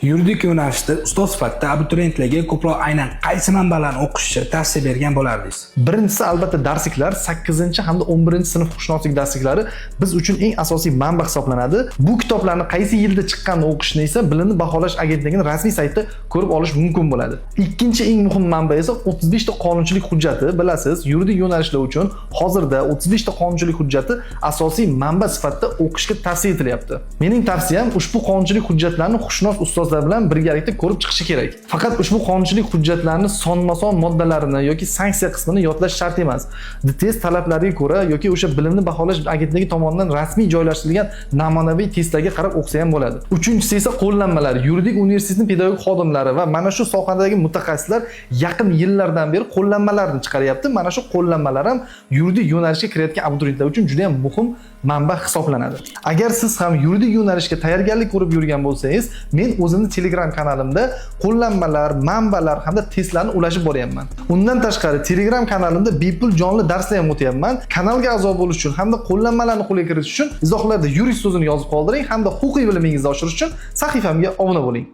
Yuridik yo'nalishda ustoz sifatida abituriyentlarga ko'proq aynan qaysi manbalarni o'qishni tavsiya bergan bo'lardingiz? Birinchisi albatta darsliklar, 8 hamda 11-sinf huquqshunoslik darsliklari biz uchun eng asosiy manba hisoblanadi. Bu kitoblarni qaysi yilda chiqqanini o'qishni esa Bilimni baholash agentligining rasmiy saytida ko'rib olish mumkin bo'ladi. Ikkinchi eng muhim manba esa 35 ta qonunchilik hujjati. Bilasiz, yuridik yo'nalishlar uchun hozirda 35 ta qonunchilik hujjati asosiy manba sifatida o'qishga tavsiya etilyapti. Mening tavsiyam ushbu qonunchilik hujjatlarni huquqshunos ustozlar bilan birgalikda ko'rib chiqishi kerak. Faqat ushbu qonunchilik hujjatlarini sonma-son moddalarini yoki sanksiya qismini yodlash shart emas. Test talablariga ko'ra yoki o'sha Bilimni baholash agentligi tomonidan rasmiy joylashtirilgan namunaviy testlarga qarab o'qisa ham bo'ladi. Uchinchisi esa qo'llanmalar. Yuridik universitetning pedagogik xodimlari va mana shu sohadagi mutaxassislar yaqin yillardan beri qo'llanmalarni chiqaryapti. Mana shu qo'llanmalar ham yuridik yo'nalishga kirayotgan abituriyentlar uchun juda ham muhim manba hisoblanadi. Agar siz ham yuridik yo'nalishga tayyorgarlik ko'rib yurgan bo'lsangiz, men o'zimning Telegram kanalimda qo'llanmalar, manbalar hamda testlarni ulashib boryapman. Undan tashqari Telegram kanalimda bepul jonli darslar ham o'tyapman. Kanalga a'zo bo'lish uchun hamda qo'llanmalarni qo'lga kiritish uchun izohlarda yurist so'zini yozib qoldiring hamda huquqiy bilimingizni oshirish uchun sahifamga obuna bo'ling.